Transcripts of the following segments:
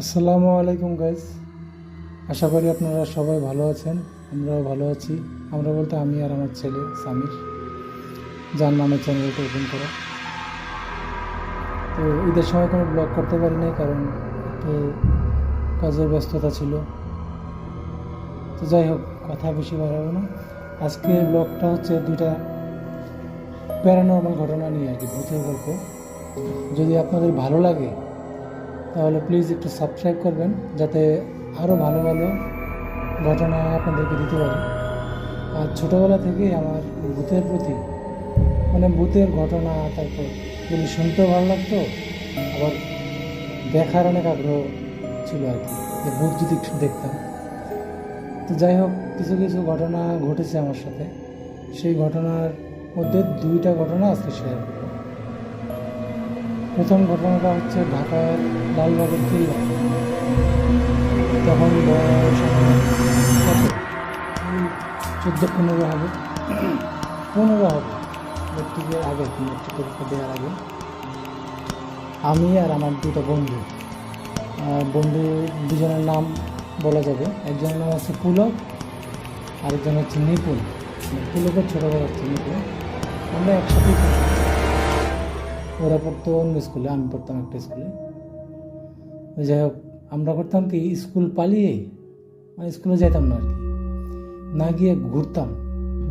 আসসালামু আলাইকুম গাইজ, আশা করি আপনারা সবাই ভালো আছেন। আমরাও ভালো আছি। আমরা বলতে আমি আর আমার ছেলে সামির, যার নামে চ্যানেলটা ওপেন করা। তো ঈদের সময় কোনো ব্লগ করতে পারি নাই, কারণ একটু কাজের ব্যস্ততা ছিল। তো যাই হোক, কথা বেশি বাড়াবো না। আজকের ব্লগটা হচ্ছে দুইটা প্যারানর্মাল ঘটনা নিয়ে আর কি, ভূতের গল্প। যদি আপনাদের ভালো লাগে তাহলে প্লিজ একটু সাবস্ক্রাইব করবেন, যাতে আরও ভালো ভালো ঘটনা আপনাদেরকে দিতে পারি। আর ছোটোবেলা থেকেই আমার ভূতের প্রতি, মানে ভূতের ঘটনা, তারপর এগুলি শুনতেও ভালো লাগতো, আবার দেখার অনেক আগ্রহ ছিল আর কি, যে ভূত যদি একটু দেখতাম। তো যাই হোক, কিছু কিছু ঘটনা ঘটেছে আমার সাথে। সেই ঘটনার মধ্যে দুইটা ঘটনা আজকে শেয়ার করব। প্রথম ঘটনাটা হচ্ছে ঢাকার লালবাগের কিল্লা। তখন বয়স আমার কত, 14-15 হবে, 15 হবে, মেট্রিকের আগে, মেট্রিক পরীক্ষা দেওয়ার আগে। আমি আর আমার দুটো বন্ধু, দুজনের নাম বলা যাবে। একজনের নাম হচ্ছে পুলক, আরেকজন হচ্ছে নিপুণ। পুলকের ছোটো ভাই হচ্ছে নিপুণ। আমরা একসাথেই থাকি। ওরা পড়তো অন্য স্কুলে, আমি পড়তাম একটা স্কুলে। যাই হোক, আমরা করতাম কি, স্কুল পালিয়ে মানে স্কুলে যেতাম না আর কি, না গিয়ে ঘুরতাম,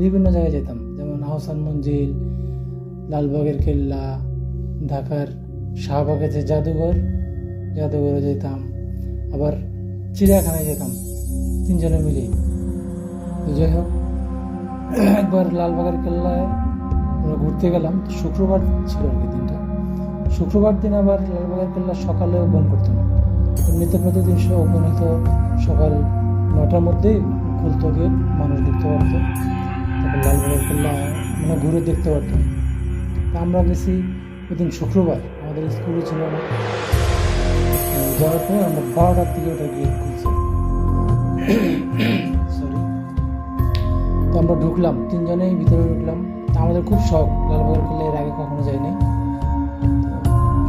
বিভিন্ন জায়গায় যেতাম। যেমন আহসান মঞ্জিল, লালবাগের কেল্লা, ঢাকার শাহবাগের যে জাদুঘরে যেতাম, আবার চিড়িয়াখানায় যেতাম তিনজনে মিলে। তো যাই হোক, একবার লালবাগের কেল্লায় আমরা ঘুরতে গেলাম। শুক্রবার ছিল আর কি দিনটা। শুক্রবার দিন আবার লালবাগের কেল্লা সকালে ওপেন করতো না, এমনিতে প্রতিদিন ওপেন হতো সকাল 9টার মধ্যেই, খুলতো গেট, মানুষ ঢুকতে পারতো, তারপর লালবাগের কেল্লা মানে ঘুরে দেখতে পারতো। তা আমরা গেছি ওই দিন শুক্রবার, আমাদের স্কুলে ছিল না। যাওয়ার পর আমরা 12টার দিকে ওটা গেট খুলছে, সরি। তো আমরা ঢুকলাম, তিনজনেই ভিতরে ঢুকলাম। আমাদের খুব শখ, লালবাগের কেল্লা এর আগে কখনো যাইনি।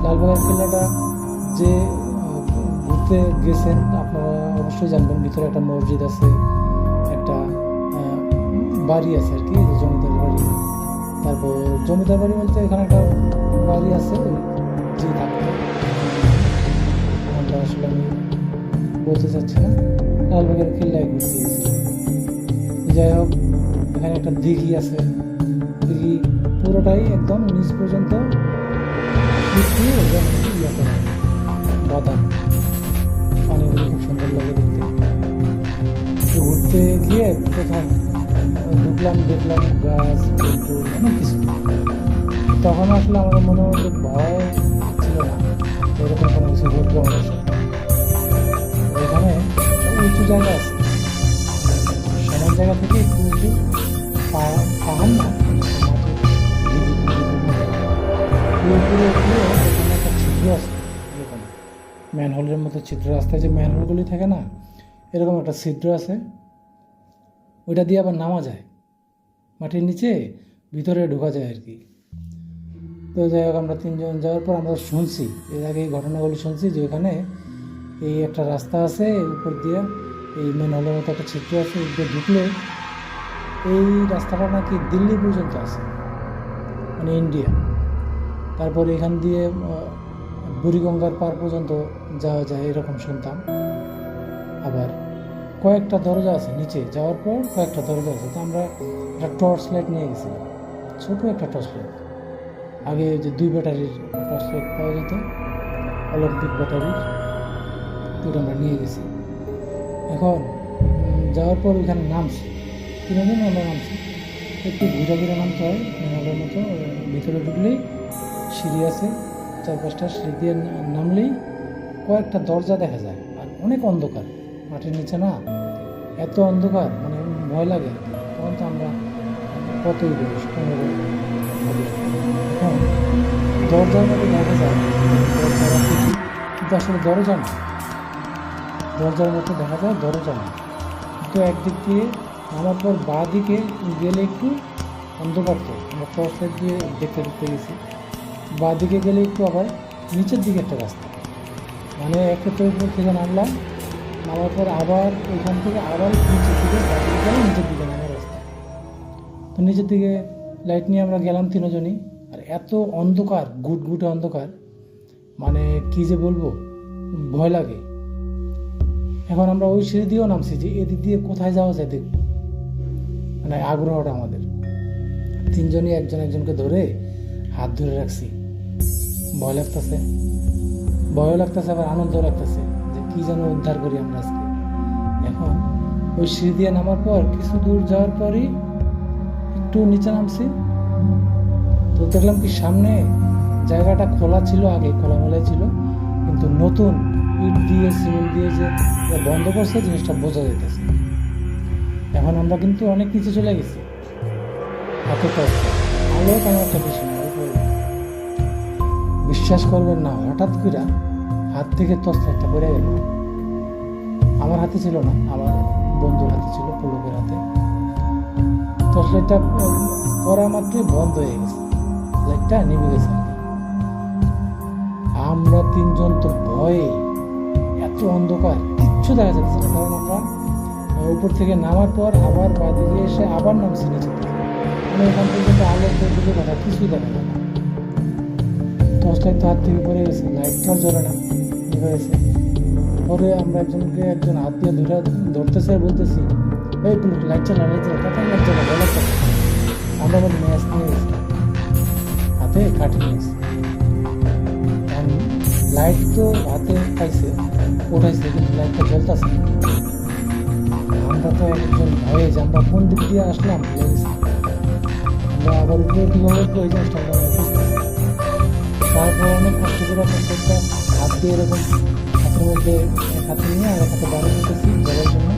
লালবাগের কেল্লাটা যে ঘুরতে গেছেন আপনারা অবশ্যই জানবেন, ভিতরে একটা মসজিদ আছে, একটা বাড়ি আছে আর কি, জমিদার বাড়ি। তারপর জমিদার বাড়ি বলতে এখানে একটা বাড়ি আছে, যে থাকতো। আমরা আসলে আমি বলতে চাচ্ছি না, লালবাগের কেল্লায় ঘুরতে গেছিলাম। যাই হোক, এখানে একটা দিঘি আছে, দিঘি পুরোটাই একদম নিচ পর্যন্ত বাদাম, পানিগুলো খুব সুন্দর লাগে দেখতে। ঘুরতে গিয়ে প্রথম ঢুকলাম, দেখলাম গাছ, অনেক কিছু। তখন আসলে আমাদের মনে হচ্ছে ভয় ছিল না, এরকম কোনো কিছু ঘটবে আমাদের সাথে। এখানে উঁচু জায়গা আছে, সমান জায়গা থেকে একটু উঁচু, পাহাড় না, পুরো এখানে একটা ছিদ্র আছে, এরকম ম্যানহোলের মতো ছিদ্র। রাস্তায় যে ম্যানহোলগুলি থাকে না, এরকম একটা ছিদ্র আছে, ওইটা দিয়ে আবার নামা যায় মাটির নিচে, ভিতরে ঢোকা যায় আর কি। তো যাই হোক, আমরা তিনজন যাওয়ার পর আমরা শুনছি, এর আগে এই ঘটনাগুলো শুনছি, যে ওখানে এই একটা রাস্তা আছে, উপর দিয়ে এই ম্যানহোলের মতো একটা ছিদ্র আছে, উপরে ঢুকলে এই রাস্তাটা নাকি দিল্লি পর্যন্ত আছে, মানে ইন্ডিয়া। তারপর এখান দিয়ে বুড়িগঙ্গার পার পর্যন্ত যাওয়া যায়, এরকম শুনতাম। আবার কয়েকটা দরজা আছে, নিচে যাওয়ার পর কয়েকটা দরজা আছে। তো আমরা একটা টর্চ লাইট নিয়ে গেছিলাম, ছোটো একটা টর্চ লাইট। আগে যে 2 ব্যাটারির টর্চ লাইট পাওয়া যেত, অলিম্পিক ব্যাটারির, ওটা আমরা নিয়ে গেছি। এখন যাওয়ার পর ওইখানে নামছি, 3 জন আমরা নামছি। একটু ঘুরে ঘুরে নামতে হয়, মেনালের মতো। ভিতরে ঢুকলেই সিঁড়ি আছে, 4-5টা সিঁড়ি দিয়ে নামলেই কয়েকটা দরজা দেখা যায়, আর অনেক অন্ধকার, মাটির নিচে না, এত অন্ধকার মানে ভয় লাগে আর কি। তখন তো আমরা কতই বয়স, 15 হবে। এখন দরজার মধ্যে দেখা যায়, দরজা কিন্তু আসলে দরজা না, দরজার মতো দেখা যায়, দরজা না। তো একদিক দিয়ে নামার পর বাঁ দিকে গেলে একটু অন্ধকার, তো আমরা টর্চ লাইট দিয়ে দেখতে দেখতে গেছি। বাঁ দিকে গেলে একটু আবার নিচের দিকে একটা রাস্তা, মানে একে তো উপর থেকে নামলাম, নামার পর আবার ওইখান থেকে আবার নিচের দিকে গাড়ি গেল, নিচের দিকে নামার রাস্তা। তো নিচের দিকে লাইট নিয়ে আমরা গেলাম তিনজনই। আর এত অন্ধকার, গুটগুটে অন্ধকার, মানে কি যে বলবো, ভয় লাগে। এখন আমরা ওই সিঁড়ি দিয়েও নামছি যে এদিক দিয়ে কোথায় যাওয়া যায় দেখব, মানে আগ্রহটা আমাদের। তিনজনই একজন একজনকে ধরে হাত ধরে রাখছি। ভয় লাগতেছে, ভয়ও লাগতেছে, আবার আনন্দও লাগতেছে যে কি যেন উদ্ধার করি আমরা আজকে। এখন ওই সিঁড়ি দিয়ে নামার পর কিছু দূর যাওয়ার পরই একটু নিচে নামছি, তো দেখলাম কি সামনে জায়গাটা খোলা ছিল, আগে খোলামেলাই ছিল, কিন্তু নতুন ইট দিয়ে সিমেন্ট দিয়ে যে বন্ধ করছে জিনিসটা বোঝা যাইতেছে। এখন আমরা কিন্তু অনেক নিচে চলে গেছি, হাতে কষ্ট, আলো তেমন একটা বেশি না। বিশ্বাস করবেন না, হঠাৎ করে হাত থেকে তসলাইটটা পড়ে গেল। আমার হাতে ছিল না, আমার বন্ধুর হাতে ছিল, পুলকের হাতে। টর্চলাইটটা পড়া মাত্রই বন্ধ হয়ে গেছে, লাইটটা নিভে গেছে। আমরা তিনজন তো ভয়ে, এত অন্ধকার, কিচ্ছু দেখা যাচ্ছে না। কারণ আমরা উপর থেকে নামার পর আবার বাদিকে এসে আবার নামছি নিচে থেকে, মানে এখান পর্যন্ত আলো দিকে কথা কিছুই দেখা যায় না। টর্চলাইট তো হাত থেকে পড়ে গেছে, লাইটটা জ্বলে না, নিভে গেছে। পরে আমরা একজন হাত দিয়ে ধরতেছে, বলতেছি এই লাইট চালা, লাইট চালা, কথা লাইট চালা, বলার কথা। আমরা আবার ম্যাচ নিয়ে গেছি, হাতে কাঠি নিয়েছি। লাইট তো হাতে পাইছে, উঠাইছে, কিন্তু লাইটটা জ্বলতেছে। আমরা তো একজন ভয়ে যে আমরা কোন দিক দিয়ে আসলাম, আমরা আবার উপরে কীভাবে ওই জিনিসটা আমরা বুঝতেছি। তারপর অনেক কষ্ট করে প্রত্যেকটা হাত দিয়ে এরকম হাতের মধ্যে এক হাতে নিয়ে আর এক হাতে বাড়ি নিতেছি যাওয়ার জন্য,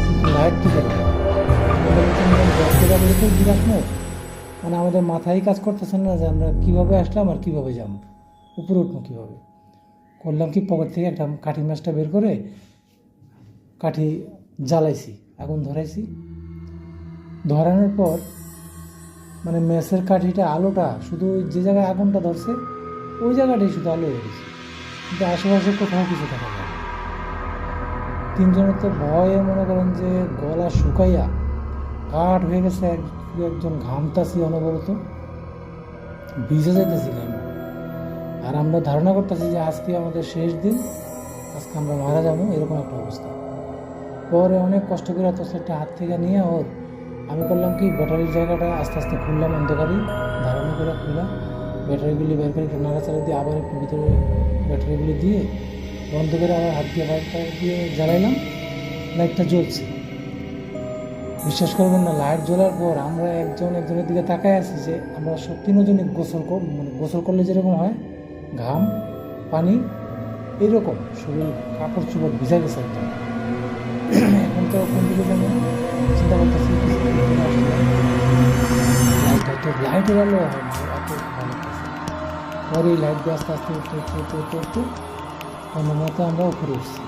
কিন্তু লাইট থেকে রাখবো, মানে আমাদের মাথায় কাজ করতেছে না যে আমরা কীভাবে আসলাম আর কীভাবে যাব, উপরে উঠবো কীভাবে। করলাম কি, পকেট থেকে একটা কাঠি মাছটা বের করে কাঠি জ্বালাইছি, আগুন ধরাইছি। ধরানোর পর মানে মেসের কাঠিটা, আলোটা শুধু যে জায়গায় আগুনটা ধরছে ওই জায়গাটাই শুধু আলো হয়ে গেছে, কিন্তু আশেপাশে কোথাও কিছু দেখা যায়। তিনজনের তো ভয়ে মনে করেন যে গলা শুকাইয়া কাঠ হয়ে গেছে, একজন ঘামতাছি অনবরত, ভিজে যাইতেছিলাম। আর আমরা ধারণা করতেছি যে আজকে আমাদের শেষ দিন, আজকে আমরা মারা যাবো, এরকম একটা অবস্থা। পরে অনেক কষ্ট করে একটা হাত থেকে নিয়ে আমি করলাম কি, ব্যাটারির জায়গাটা আস্তে আস্তে খুললাম, অন্ধকারই ধারণা করে খুললাম, ব্যাটারিগুলি বের করে একটু নাড়াচাড়া দিয়ে আবার একটু ভিতরে ব্যাটারিগুলি দিয়ে বন্ধ করে আবার হাত দিয়ে লাইটটা দিয়ে জ্বালাইলাম, লাইটটা জ্বলছে। বিশ্বাস করবেন না, লাইট জ্বলার পর আমরা একজনের দিকে তাকায় আছি যে আমরা সব তিনজনই মানে গোসল করলে যেরকম হয়, ঘাম পানি এইরকম, শরীর কাপড় চোপড় ভিজা গেছে একদম। এখন তো কোন দিকে যেন চিন্তা করতেছি, লাইটের আলো হয় না, এত ভালো লাগতেছে। পরে এই লাইট দিয়ে আস্তে আস্তে উঠতে কোনো মতো আমরা উপরে উঠছি।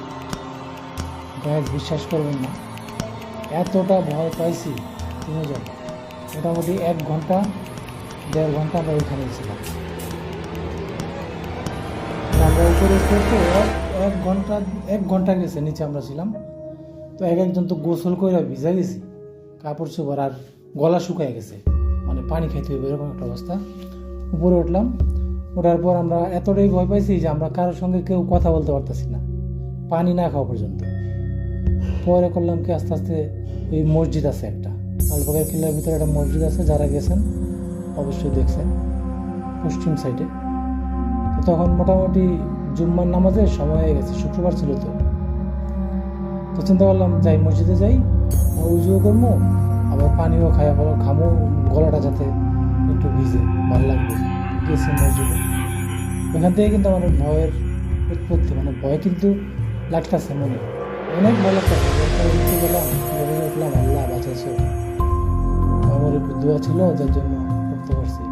গ্যাস বিশ্বাস করবেন না, এতটা ভয় পাইছি তিনজন, মোটামুটি 1 ঘন্টা 1.5 ঘন্টা আমরা ওইখানে ছিলাম। আমরা উপরে উঠতে 1 ঘন্টা গেছে, নিচে আমরা ছিলাম তো একজন তো গোসল করে ভিজা গেছি, কাপড় চোপড় আর গলা শুকায় গেছে, মানে পানি খাইতে হবে এরকম একটা অবস্থা। উপরে উঠলাম, ওঠার পর আমরা এতটাই ভয় পাইছি যে আমরা কারোর সঙ্গে কেউ কথা বলতে পারতেছি না, পানি না খাওয়া পর্যন্ত। পরে করলাম কি, আস্তে আস্তে ওই মসজিদ আছে একটা, লালবাগের কিল্লার ভিতরে একটা মসজিদ আছে, যারা গেছেন অবশ্যই দেখছেন, পশ্চিম সাইডে। তো তখন মোটামুটি জুম্মার নামাজের সময় হয়ে গেছে, শুক্রবার ছিল তো চিন্তা করলাম যাই মসজিদে যাই, উজুও করবো, আবার পানিও খাওয়া, ঘামো, গলাটা যাতে একটু ভিজে ভালো লাগবে। গেছি মসজিদে, ওখান থেকে কিন্তু আমার ভয়ের উৎপত্তি, মানে ভয় কিন্তু লাগতেছে মনে, অনেক ভয় লাগতেছে। গেলাম, উঠলাম, আল্লাহ বাঁচাইছে, আমার একটু দোয়া ছিল যার জন্য করতে পারছি।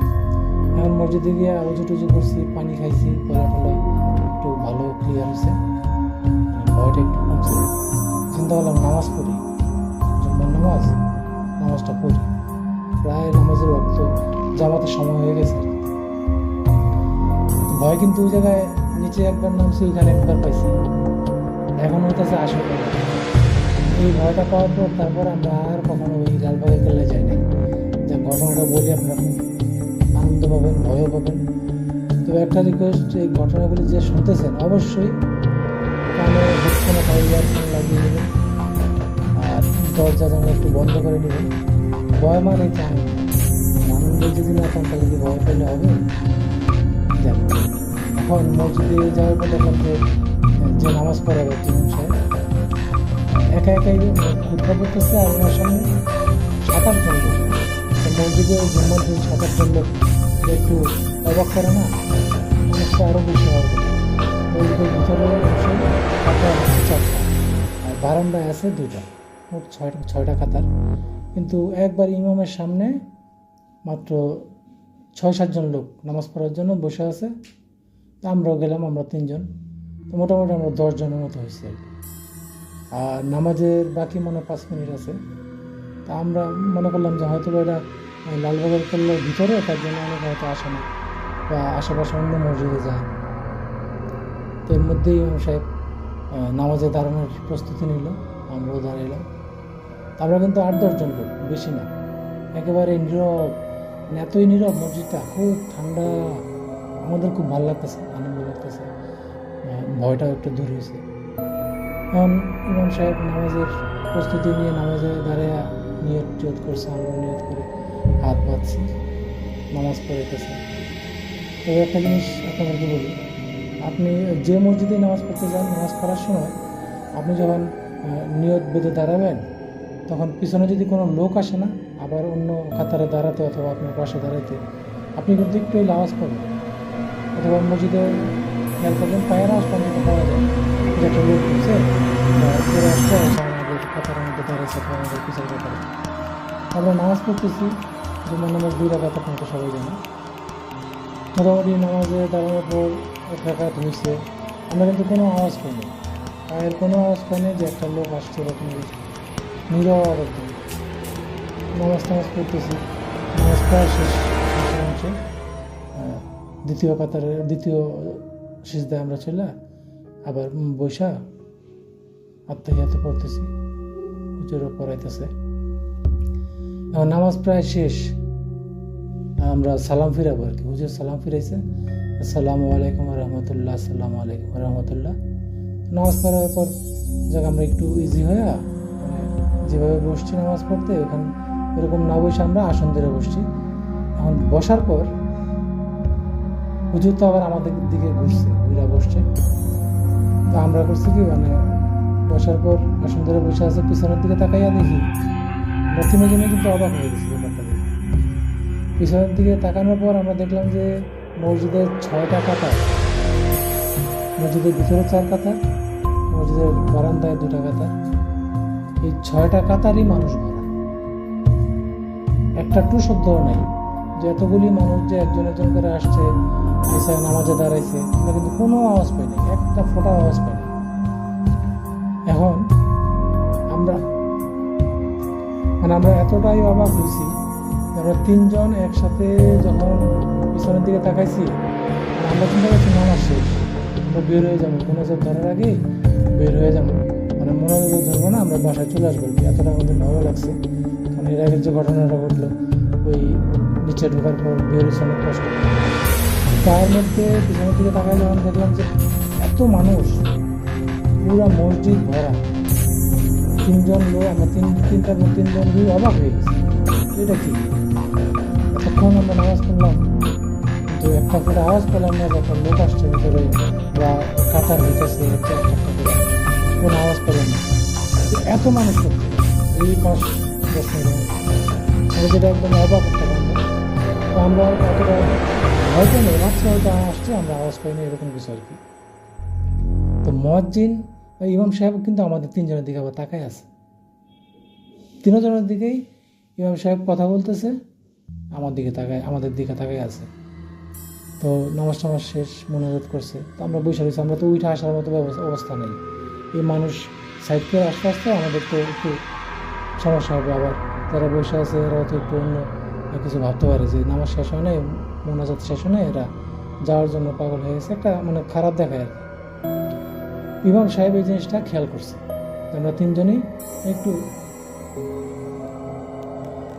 এখন মসজিদে গিয়ে উজু টুজু করছি, পানি খাইছি, গলা টলা একটু ভালো ক্লিয়ার হয়েছে, ভয়টা একটু কমছে। চিন্তা করলাম নামাজ পড়ি, জুম্মার নামাজটা পড়ি, প্রায় নামাজের ওয়াক্ত জামাতের সময় হয়ে গেছে। ভয় কিন্তু ওই জায়গায় নিচে একবার নামছি, ওইখানে একবার পাইছি, এখন হইতেছে আসল কথা। এই ভয়টা পাওয়ার পর তারপর আমরা আর কখনো ওই লালবাগের কেল্লায় যাই নাই। যে ঘটনাটা বলি, আপনারা খুব আনন্দ পাবেন, ভয়ও পাবেন। তো একটা রিকোয়েস্ট, এই ঘটনাগুলি যে শুনতেছেন অবশ্যই কানে হেডফোনে ইয়ারফোন লাগিয়ে নেবেন, আর দরজা জানলা একটু বন্ধ করে নেবেন। ভয় মানে চান আনন্দে যদি না পান তাহলে কি ভয় পেলে হবে? দেখ, এখন মসজিদে যাওয়ার পর দেখলাম যে নামাজ পড়াবে ইমাম সাহেব একা একাই খুতবা করতেছে, আর ওনার সামনে 7-8 জন লোক। মসজিদে জুম্মার দিন 7-8 জন লোক একটু অবাক করে না? মানুষটা আরও বেশি হবে। মসজিদের ভিতরে বসে কাতার আছে 4টা, আর বারান্দায় আছে 2টা, মোট 6টা কাতার। কিন্তু একবার ইমামের সামনে মাত্র 6-7 জন লোক নামাজ পড়ার জন্য বসে আছে। তা আমরাও গেলাম, আমরা 3 জন। তো মোটামুটি আমরা 10 জনের মতো হয়েছি আর কি। আর নামাজের বাকি 5 মিনিট আছে। তা আমরা মনে করলাম যে হয়তো এটা লালবাগের কেল্লার ভিতরে, তার জন্য অনেক হয়তো আসে না, বা আশেপাশে অন্য মসজিদে যায়। তো এর মধ্যেই ইমাম সাহেব নামাজে দাঁড়ানোর প্রস্তুতি নিল, আমরাও দাঁড়াইলাম। আমরা কিন্তু 8-10 জন লোক, বেশি না, একেবারে নীরব, এতই নীরব, মসজিদটা খুব ঠান্ডা। আমাদের খুব ভালো লাগতেছে, আনন্দ লাগতেছে, ভয়টাও একটু দূর হয়েছে। এখন ইমাম সাহেব নামাজের প্রস্তুতি নিয়ে নামাজে দাঁড়িয়ে নিয়ত করছে, আমরা নিয়ত করে হাত বাঁধছি, নামাজ পড়াইতেছে। তবে একটা জিনিস আপনাদেরকে বলি, আপনি যে মসজিদে নামাজ পড়তে যান, নামাজ পড়ার সময় আপনি যখন নিয়ত বেঁধে দাঁড়াবেন, তখন পিছনে যদি কোনো লোক আসে না, আবার অন্য কাতারে দাঁড়াতে অথবা আপনার পাশে দাঁড়াতে, আপনি কিন্তু একটু আওয়াজ পাবেন। অথবা মসজিদে খেয়াল করবেন, পায়ের আওয়াজ পর্যন্ত পাওয়া যায় যে একটা লোক ঢুকছে, পরে আসতে আমাদের কাতারের মধ্যে দাঁড়াচ্ছে, আমাদের পিছনে কাতারে। আমরা নামাজ পড়তেছি, জুম্মার নামাজ 2 রাকাত, আপনাকে সবাই জানে। মোটামুটি নামাজে দাঁড়ানোর পর 1 রাকাত হয়েছে, আমরা কিন্তু কোনো আওয়াজ পাইনি, পায়ের কোনো আওয়াজ পাইনি যে একটা লোক আসছে এরকম কিছু, নীরব একদম। নামাজ পড়তেছি, নামাজ প্রায় শেষ অংশে, দ্বিতীয় কাতারের দ্বিতীয় সিজদায় আমরা চলে আবার বৈশা আত্মাহিয়াতে পড়তেছি, হুজুরও পড়াইতেছে। এখন নামাজ প্রায় শেষ, আমরা সালাম ফিরাবো আর কি। হুজুর সালাম ফিরাইছে, আসসালামু আলাইকুম রহমতুল্লাহ, আসসালামু আলাইকুম রহমতুল্লাহ। নামাজ পড়ার পর যাকে আমরা একটু ইজি হয়ে, মানে যেভাবে বসছি নামাজ পড়তে, ওখানে এরকম না বসে আমরা আসন ধরে বসছি। এখন বসার পর হুজুর তো আবার আমাদের দিকে ঘুরছে, ঘুরা বসছে। তো আমরা করছি কি, মানে বসার পর আসন ধরে বসে আছে, পিছনের দিকে তাকাইয়া দেখি, আমরা 3 জনে কিন্তু অবাক হয়ে গেছি ব্যাপারটা দেখি। পিছনের দিকে তাকানোর পর আমরা দেখলাম যে মসজিদের 6টা কাতার, মসজিদের ভিতরে 4 কাতার, মসজিদের বারান্দায় 2টা কাতার, এই 6টা কাতারই মানুষ ভরা, একটা টু শব্দও নাই। যে এতগুলি মানুষ যে একজন একজন করে আসছে, এসে নামাজে দাঁড়াইছে, আমরা কিন্তু কোনো আওয়াজ পাইনি, একটা ফোঁটা আওয়াজ পাইনি। এখন আমরা এতটাই অবাক হয়েছি, আমরা 3 জন একসাথে যখন পিছনের দিকে তাকাইছি, আমরা চিন্তা করছি নামাজ শেষ, আমরা বের হয়ে যাবো, মোনাজাত ধরার আগেই বের হয়ে যাবো, মানে মোনাজাত ধরবো না, আমরা বাসায় চলে আসবো। এতটা আমাদের ভালো লাগছে, কারণ এর আগের যে ঘটনাটা ঘটলো, ওই নিচে ঢোকার পর বের হয়েছে অনেক কষ্ট। তার মধ্যে পিছনের দিকে তাকাই যখন দেখলাম যে এত মানুষ, পুরা মসজিদ ভরা, 3 জন লোক, আমরা 3 জন লোক অবাক হয়ে গেছি, এটা কি? এতক্ষণ আমরা নামাজ পড়লাম, কিন্তু একটা করে আওয়াজ পেলাম না, যখন লোক আসছে ভিতরে বা কাতার হইতেছে, কোনো আওয়াজ পেলাম না। এত মানুষ করতে এই 5-10 মিনিট আমরা, যেটা একদম অবাক একটা কাণ্ড। তো আমরা অতটা হয়তো নেই, মাত্র হয়তো আসছে, আমরা আওয়াজ পাইনি, এরকম কিছু আর কি। তো মুয়াজ্জিন ইমাম সাহেব কিন্তু আমাদের 3 জনের দিকে আবার তাকাই আছে, 3 জনের দিকেই ইমাম সাহেব কথা বলতেছে, আমাদের দিকে তাকাই আছে। তো নামাজ শেষ, মোনাজাত করছে। তো আমরা বসে রয়েছি, আমরা তো উঠে আসার মতো অবস্থা নেই। এই মানুষ সাইড করে আস্তে আস্তে আমাদের তো একটু সমস্যা হবে। আবার যারা বসে আছে এরাও তো একটু অন্য কিছু ভাবতে পারে যে নামাজ শেষ হয় নাই, মোনাজাত শেষ হয় নাই, এরা যাওয়ার জন্য পাগল হয়ে গেছে, একটা মানে খারাপ দেখায় আর কি। ইমাম সাহেব এই জিনিসটা খেয়াল করছে, আমরা তিনজনই একটু,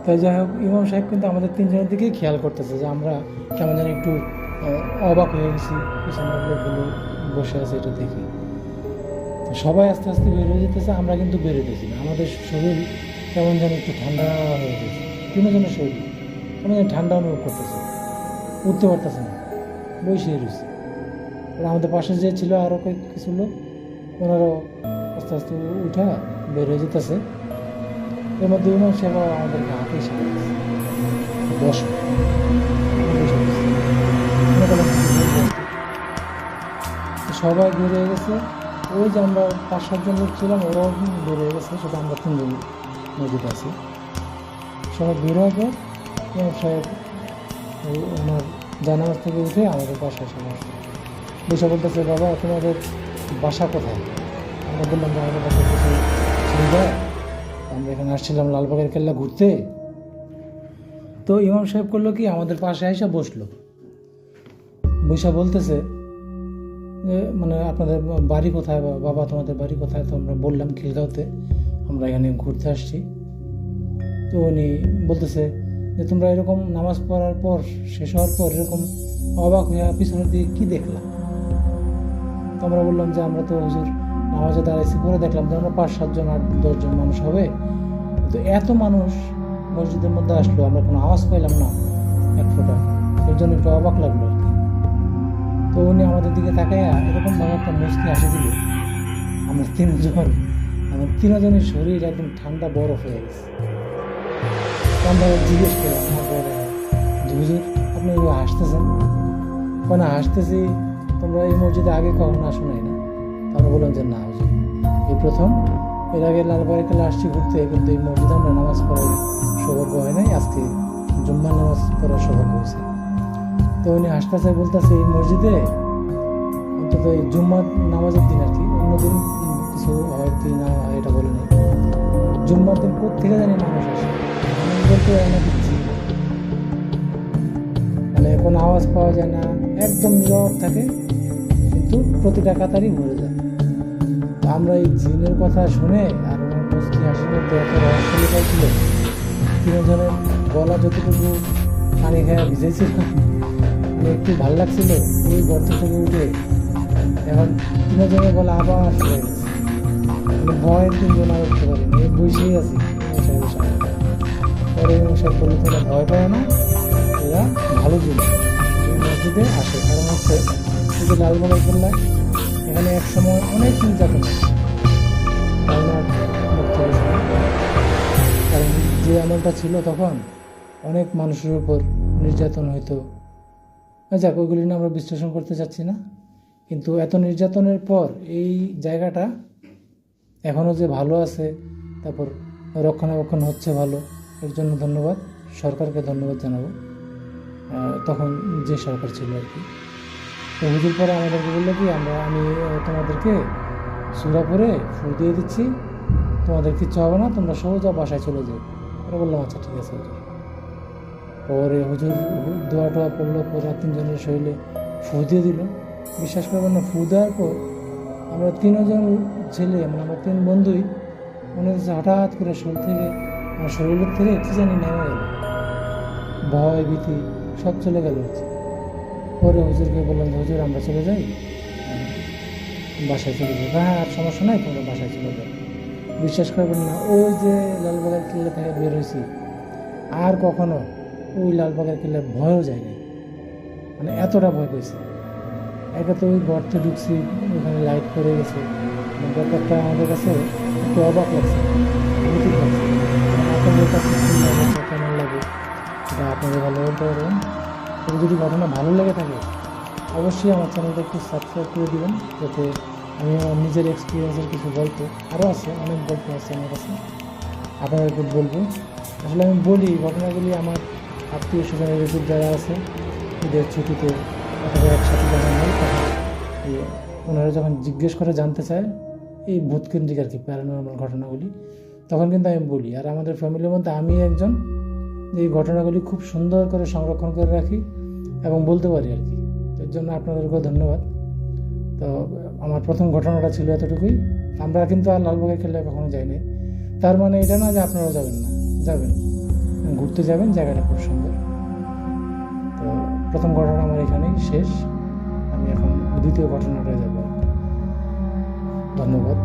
তাই যাই হোক ইমাম সাহেব কিন্তু আমাদের তিনজনের দিকেই খেয়াল করতেছে যে আমরা কেমন যেন একটু অবাক হয়ে গেছি, পিছনের লোকগুলো বসে আছে এটা দেখি। তো সবাই আস্তে আস্তে বের হয়ে যেতেছে, আমরা কিন্তু বেরোতেছি না, আমাদের শরীর কেমন যেন একটু ঠান্ডা হয়ে গেছে, তিনজনের শরীর কেমন যেন ঠান্ডা অনুভব করতেছে, উঠতে পারতেছে না, বসে রয়েছে। আর আমাদের পাশে যে ছিল আরও কিছু লোক, ওনারাও আস্তে আস্তে উঠা বের হয়ে যেতেছে। এর মধ্যে ইমাম সাহেব আমাদেরকে হাতে এসে বস, সবাই বের হয়ে গেছে। ওই যে আমরা 5-7 জন লোক ছিলাম, ওরাও বের হয়ে গেছে, শুধু আমরা 3 জন নদীতে আছি। সবাই বের হওয়ার পর ইমাম সাহেব ওনার জানাজ থেকে উঠে আমাদের বাসায় সবাই বসে বলতেছে, বাবা তোমাদের বাসা কোথায়? আমরা বললাম যে আমাদের বাসা কিছু সুবিধা, আমরা এখানে আসছিলাম লালবাগের কেল্লা ঘুরতে। তো ইমাম সাহেব করলো কি, আমাদের পাশে এসে বসলো, বৈশা বলতেছে যে মানে আপনাদের বাড়ি কোথায়, বাবা তোমাদের বাড়ি কোথায়? তো আমরা বললাম খিলগাঁওতে, আমরা এখানে ঘুরতে আসছি। তো উনি বলতেছে যে তোমরা এরকম নামাজ পড়ার পর, শেষ হওয়ার পর এরকম অবাক হয়ে পিছনের দিকে কী দেখলাম? তো আমরা বললাম যে আমরা তো হুজুর নামাজে দাঁড়াইছি, পরে দেখলাম যে আমরা 5-7 জন 8-10 জন মানুষ হবে, তো এত মানুষ মসজিদের মধ্যে আসলো, আমরা কোনো আওয়াজ পাইলাম না এক ফোঁটা, এর জন্য একটু অবাক লাগলো আর কি। তো উনি আমাদের দিকে তাকাইয়া এরকমভাবে একটা মুচকি হাসি দিল, আমরা 3 জন, আমার 3 জনের শরীর একদম ঠান্ডা বরফ হয়ে গেছে। আমরা জিজ্ঞেস করলাম যে হুজুর আপনি এগুলো হাসতেছেন? কেন হাসতেছি, তোমরা এই মসজিদে আগে কখনো আসো নাই না? আমরা বললাম যে না হুজুর, এই প্রথম, এর আগে লালবাড়ি খেলে আসছি ঘুরতে, কিন্তু এই মসজিদে আমরা নামাজ পড়ার সৌভাগ্য হয় নাই, আজকে জুম্মার নামাজ পড়ার সৌভাগ্য হয়েছে। তো উনি হাসতেছে, বলতেছে এই মসজিদে অন্তত এই জুম্মার নামাজের দিন আর কি, অন্যদিন কিছু হয় কি না হয় এটা বলে নেই, জুম্মার দিন কোথেকে জানি মানুষ আসে, বলতে মানে কোনো আওয়াজ পাওয়া যায় না, একদম নীরব থাকে, কিন্তু প্রতিটা কাতারই ভরে যায়। আমরা এই জিনের কথা শুনে আর ওনার মুচকি হাসির মধ্যে এত রহস্য লেখা ছিল, 3 জনের গলা যতটুকু পানি খেয়ে ভিজেছিল, মানে একটু ভাল লাগছিল। ওই গর্ত থেকে উঠে এখন 3 জনের গলা আবার শুয়ে গেছে, মানে ভয়ের 3 জন আর উঠতে পারেনি, বসেই আছি সাহেবের সামনে। পরে সাহেব বললে তোমরা ভয় পায় না, এরা ভালো জিনিস এই মসজিদে আসে, কারণ হচ্ছে এই যে লালবাগের কেল্লা, এখানে এক সময় অনেক নির্যাতন হচ্ছে, কারণ যে আমলটা ছিল তখন অনেক মানুষের উপর নির্যাতন হইতো। যাক, ওইগুলি নিয়ে আমরা বিশ্লেষণ করতে চাচ্ছি না, কিন্তু এত নির্যাতনের পর এই জায়গাটা এখনও যে ভালো আছে, তারপর রক্ষণাবেক্ষণ হচ্ছে ভালো, এর জন্য ধন্যবাদ, সরকারকে ধন্যবাদ জানাবো, তখন যে সরকার ছিল আর কি। তো হুজুর পরে আমাদেরকে বললো কি, আমি তোমাদেরকে সূরা পড়ে ফু দিয়ে দিচ্ছি, তোমাদের কিচ্ছু হবে না, তোমরা সোজা বাসায় চলে যাও। ওরা বললাম আচ্ছা ঠিক আছে হুজুর। পরে হুজুর দোয়া টোয়া পড়লো, পরে 3 জনের শরীরে ফু দিয়ে দিল। বিশ্বাস করবেন না, ফু দেওয়ার পর আমরা 3 জন ছেলে, মানে আমরা 3 বন্ধুই, মনে হচ্ছে হঠাৎ করে শরীরের থেকে কী জানি নেমে গেল, ভয় ভীতি সব চলে গেল। পরে হুজুরকে বললাম যে হুজুর আমরা চলে যাই, বাসায় চলে যাই। হ্যাঁ আর সমস্যা নাই, তোমরা বাসায় চলে যাও। বিশ্বাস করবেন না, ওই যে লালবাগের কিল্লা থেকে বের হয়েছি, আর কখনো ওই লালবাগের কিল্লার ভয়ও যায়নি, মানে এতটা ভয় পেয়েছি। একে তো ওই গর্তে ঢুকছি, ওখানে লাইট পড়ে গেছে, ব্যাপারটা আমাদের কাছে একটু অবাক লাগছে, ভৌতিক লাগছে। আপনাদের কাছে কেমন লাগে এটা আপনাদের ভালো বলতে পারবেন। তবে যদি ঘটনা ভালো লেগে থাকে অবশ্যই আমার চ্যানেলটা একটু সাবস্ক্রাইব করে দেবেন, যাতে আমি আমার নিজের এক্সপিরিয়েন্সের কিছু গল্প, আরও আছে অনেক গল্প আছে আমার কাছে, আপনাদেরকে বলবো। আসলে আমি বলি ঘটনাগুলি আমার আত্মীয় স্বজন রিলেটিভ যারা আছে, ঈদের ছুটিতে অথবা একসাথে যখন হয়, তখন ওনারা যখন জিজ্ঞেস করে জানতে চায় এই ভূতকেন্দ্রিক আর কি প্যারানর্মাল ঘটনাগুলি, তখন কিন্তু আমি বলি। আর আমাদের ফ্যামিলির মধ্যে আমি একজন এই ঘটনাগুলি খুব সুন্দর করে সংরক্ষণ করে রাখি এবং বলতে পারি আর কি। তো এর জন্য আপনাদেরকেও ধন্যবাদ। তো আমার প্রথম ঘটনাটা ছিল এতটুকুই। আমরা কিন্তু আর লালবাগের কেল্লায় কখনো যাইনি, তার মানে এটা না যে আপনারাও যাবেন না, যাবেন, ঘুরতে যাবেন, জায়গাটা খুব সুন্দর। তো প্রথম ঘটনা আমার এখানেই শেষ, আমি এখন দ্বিতীয় ঘটনাটায় যাব। ধন্যবাদ।